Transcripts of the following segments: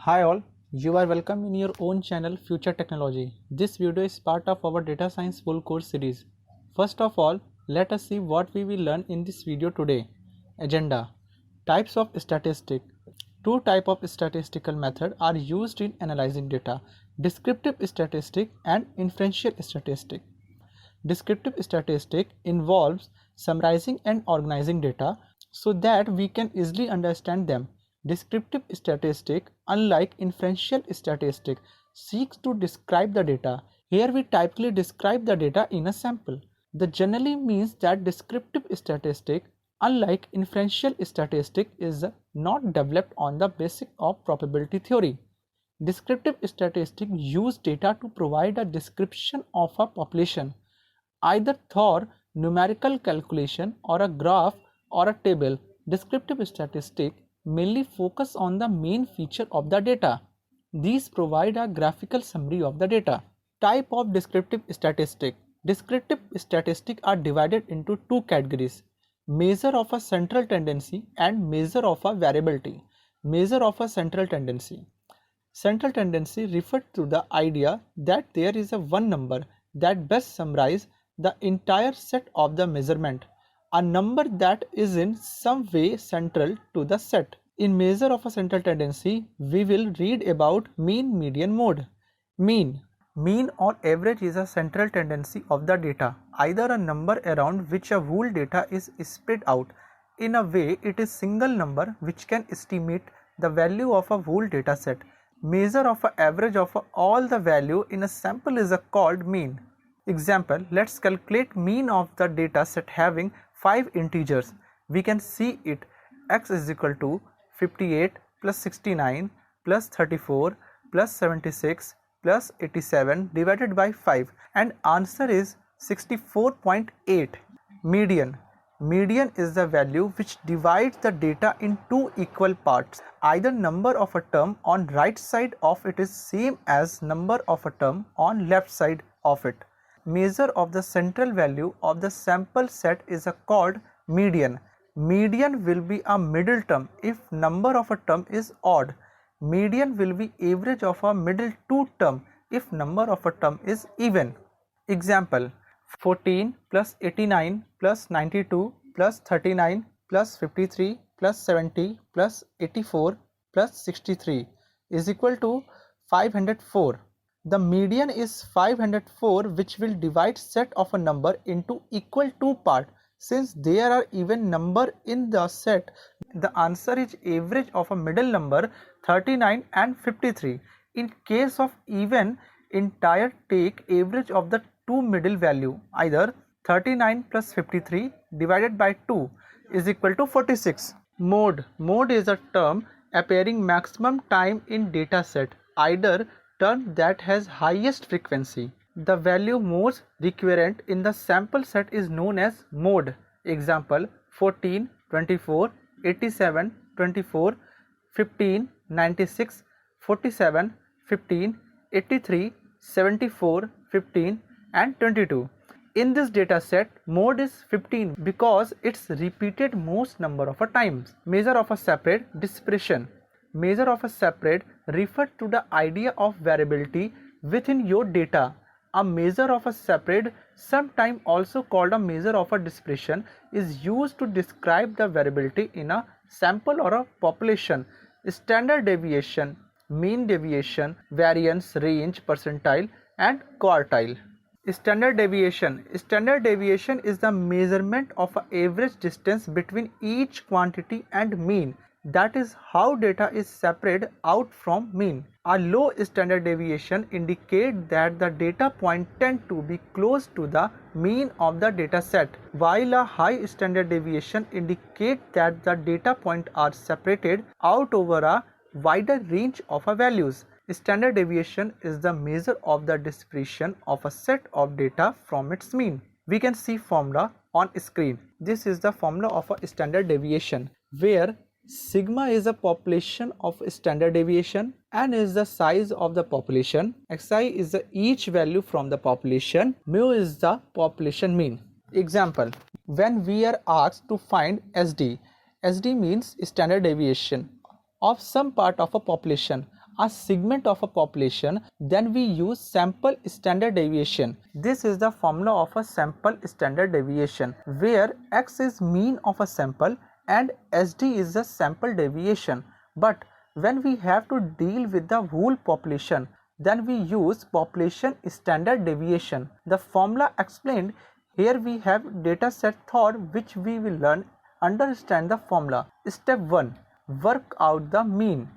Hi all, you are welcome in your own channel Future Technology. This video is part of our data science full course series. First of all, let us see what we will learn in this video today. Agenda. Types of statistic. Two types of statistical method are used in analyzing data: descriptive statistic and inferential statistic. Descriptive statistic involves summarizing and organizing data so that we can easily understand them. Descriptive statistic, unlike inferential statistic, seeks to describe the data. Here we typically describe the data in a sample. That generally means that descriptive statistic, unlike inferential statistic, is not developed on the basis of probability theory. Descriptive statistics use data to provide a description of a population, either through numerical calculation or a graph or a table. Descriptive statistics mainly focus on the main feature of the data. These provide a graphical summary of the data. Type of descriptive statistic. Descriptive statistics are divided into two categories: measure of a central tendency and measure of a variability. Measure of a central tendency. Central tendency refers to the idea that there is a one number that best summarizes the entire set of the measurement, a number that is in some way central to the set. In measure of a central tendency, we will read about mean, median, mode. Mean or average is a central tendency of the data, either a number around which a whole data is spread out. In a way, it is single number which can estimate the value of a whole data set. Measure of an average of all the value in a sample is called mean. Example, let's calculate mean of the data set having 5 integers. We can see it x is equal to 58 plus 69 plus 34 plus 76 plus 87 divided by 5, and answer is 64.8. Median. Median is the value which divides the data in two equal parts. Either number of a term on right side of it is same as number of a term on left side of it. Measure of the central value of the sample set is called median. Median will be a middle term if number of a term is odd. Median will be average of a middle two term if number of a term is even. Example, 14 plus 89 plus 92 plus 39 plus 53 plus 70 plus 84 plus 63 is equal to 504. The median is 504, which will divide set of a number into equal two parts. Since there are even number in the set, the answer is average of a middle number 39 and 53. In case of even, entire take average of the two middle value, either 39 plus 53 divided by 2 is equal to 46. Mode. Mode is a term appearing maximum time in data set, either term that has highest frequency. The value most recurrent in the sample set is known as mode. Example, 14, 24, 87, 24, 15, 96, 47, 15, 83, 74, 15 and 22. In this data set, mode is 15 because it's repeated most number of times. Measure of a separate dispersion. Measure of a separate refers to the idea of variability within your data. A measure of a separate, sometimes also called a measure of a dispersion, is used to describe the variability in a sample or a population. Standard deviation, mean deviation, variance, range, percentile and quartile. Standard deviation. Standard deviation is the measurement of an average distance between each quantity and mean. That is how data is separated out from mean. A low standard deviation indicates that the data point tend to be close to the mean of the data set, while a high standard deviation indicates that the data points are separated out over a wider range of values. Standard deviation is the measure of the dispersion of a set of data from its mean. We can see formula on screen. This is the formula of a standard deviation, where sigma is a population of standard deviation, n is the size of the population, xi is the each value from the population, mu is the population mean. Example, when we are asked to find SD, SD means standard deviation of some part of a population. a segment of a population, then we use sample standard deviation. This is the formula of a sample standard deviation, where x is mean of a sample and SD is the sample deviation. But when we have to deal with the whole population, then we use population standard deviation. The formula explained here. We have data set thought which we will learn. Understand the formula. Step 1. Work out the mean.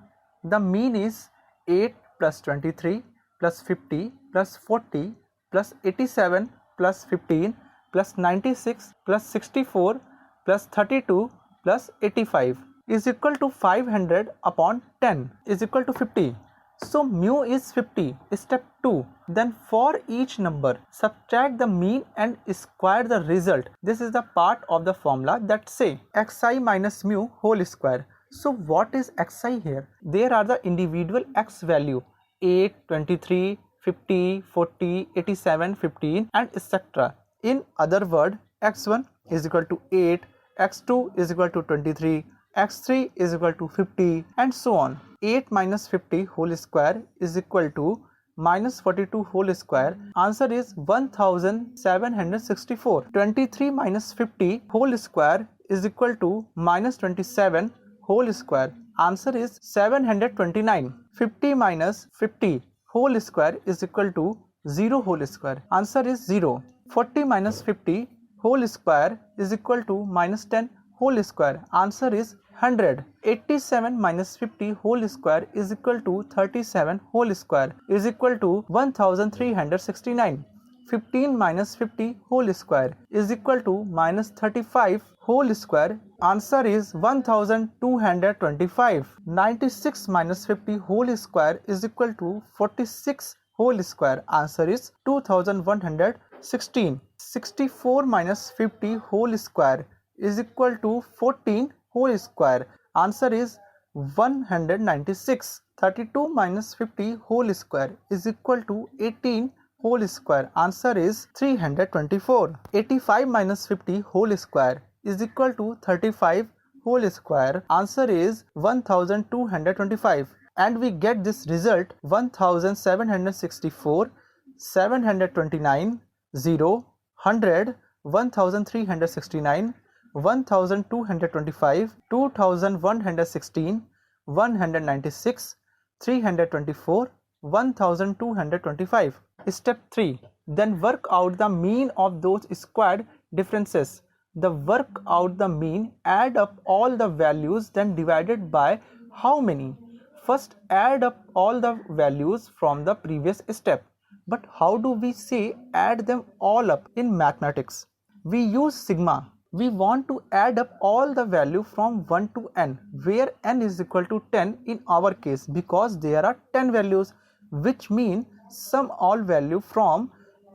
The mean is 8 plus 23 plus 50 plus 40 plus 87 plus 15 plus 96 plus 64 plus 32 plus 85 is equal to 500 upon 10 is equal to 50. So mu is 50. Step 2. Then for each number, subtract the mean and square the result. This is the part of the formula that say xi minus mu whole square. So what is xi here? There are the individual x value 8, 23, 50, 40, 87, 15 and etc. In other word, x1 is equal to 8, x2 is equal to 23, x3 is equal to 50 and so on. 8 minus 50 whole square is equal to minus 42 whole square. Answer is 1764. 23 minus 50 whole square is equal to minus 27 whole square. Answer is 729. 50 minus 50 whole square is equal to 0 whole square. Answer is 0. 40 minus 50 whole square is equal to minus 10 whole square. Answer is 100. 87 minus 50 whole square is equal to 37 whole square is equal to 1369. 15 minus 50 whole square is equal to minus 35 whole square. Answer is 1225. 96 minus 50 whole square is equal to 46 whole square. Answer is 2116. 64 minus 50 whole square is equal to 14 whole square. Answer is 196. 32 minus 50 whole square is equal to 18 whole square. Answer is 324. 85 minus 50 whole square is equal to 35 whole square. Answer is 1225. And we get this result 1764, 729, 0, 100, 1369, 1225, 2116, 196, 324, 1225. Step 3. Then work out the mean of those squared differences. The work out the mean, add up all the values, then divided by how many? First add up all the values from the previous step. But how do we say add them all up in mathematics? We use sigma. We want to add up all the value from 1 to n, where n is equal to 10 in our case, because there are 10 values, which mean sum all value from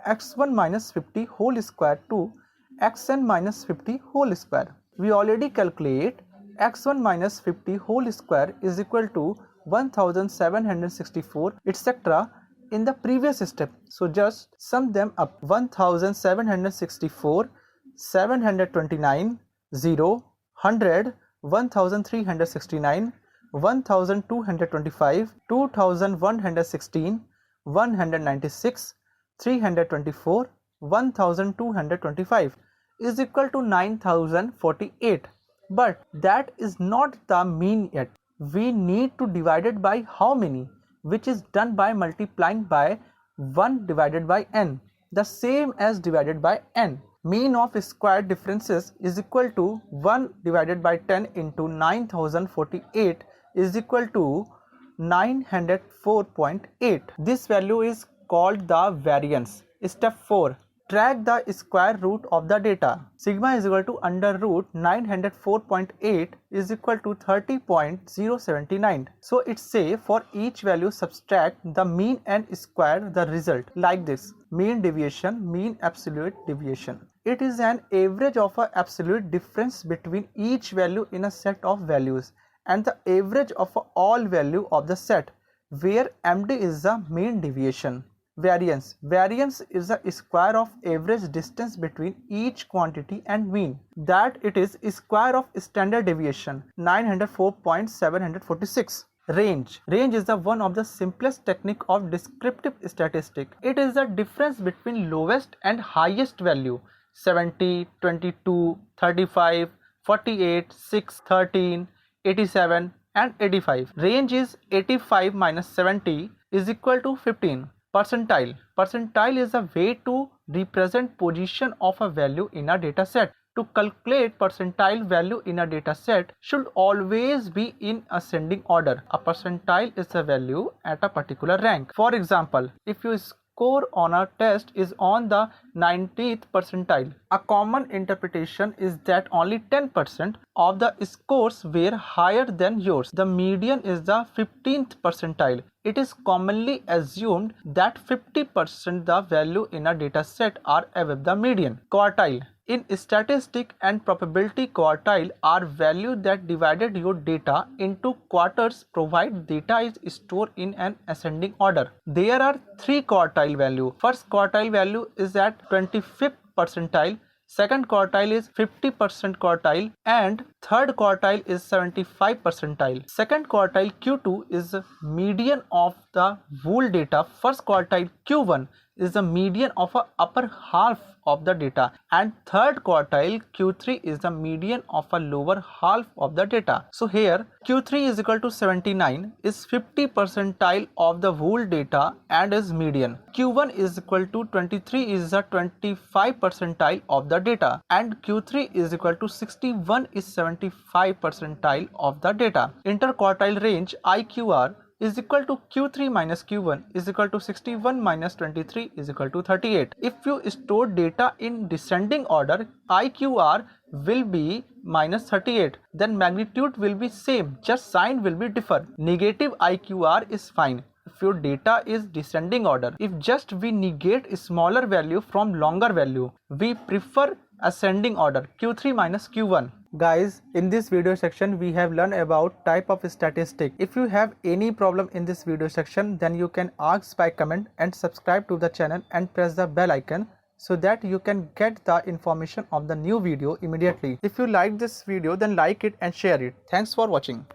x1 minus 50 whole square to xn minus 50 whole square. We already calculate x1 minus 50 whole square is equal to 1764 etc. in the previous step. So just sum them up. 1764, 729, 0, 100, 1369, 1225, 2116, 196, 324, 1225 is equal to 9048. But that is not the mean yet. We need to divide it by how many, which is done by multiplying by 1 divided by n, the same as divided by n. Mean of square differences is equal to 1 divided by 10 into 9048 is equal to 904.8. This value is called the variance. Step 4. Track the square root of the data. Sigma is equal to under root 904.8 is equal to 30.079. So it say for each value subtract the mean and square the result like this. Mean deviation, mean absolute deviation. It is an average of an absolute difference between each value in a set of values and the average of all value of the set, where MD is the mean deviation. Variance. Variance is the square of average distance between each quantity and mean. That it is square of standard deviation 904.746. Range. Range is the one of the simplest technique of descriptive statistics. It is the difference between lowest and highest value 70, 22, 35, 48, 6, 13, 87 and 85. Range is 85 minus 70 is equal to 15. Percentile. Percentile is a way to represent position of a value in a data set. To calculate percentile value in a data set should always be in ascending order. A percentile is a value at a particular rank. For example, if your score on a test is on the 90th percentile, a common interpretation is that only 10% of the scores were higher than yours. The median is the 15th percentile. It is commonly assumed that 50% the value in a data set are above the median. Quartile. In statistics and probability, quartile are values that divided your data into quarters provide data is stored in an ascending order. There are 3 quartile values. First quartile value is at 25th percentile. Second quartile is 50% quartile and third quartile is 75 percentile. Second quartile Q2 is the median of the whole data. First quartile Q1 is the median of a upper half of the data and third quartile Q3 is the median of a lower half of the data. So here Q3 is equal to 79 is 50 percentile of the whole data and is median. Q1 is equal to 23 is the 25 percentile of the data and Q3 is equal to 61 is 75 percentile of the data. Interquartile range IQR is equal to Q3 minus Q1 is equal to 61 minus 23 is equal to 38. If you store data in descending order, IQR will be minus 38. Then magnitude will be same, just sign will be differ. Negative IQR is fine if your data is descending order. If just we negate a smaller value from longer value, we prefer ascending order Q3 minus Q1. Guys, in this video section we have learned about type of statistic. If you have any problem in this video section, then you can ask by comment and subscribe to the channel and press the bell icon so that you can get the information of the new video immediately. If you like this video, then like it and share it. Thanks for watching.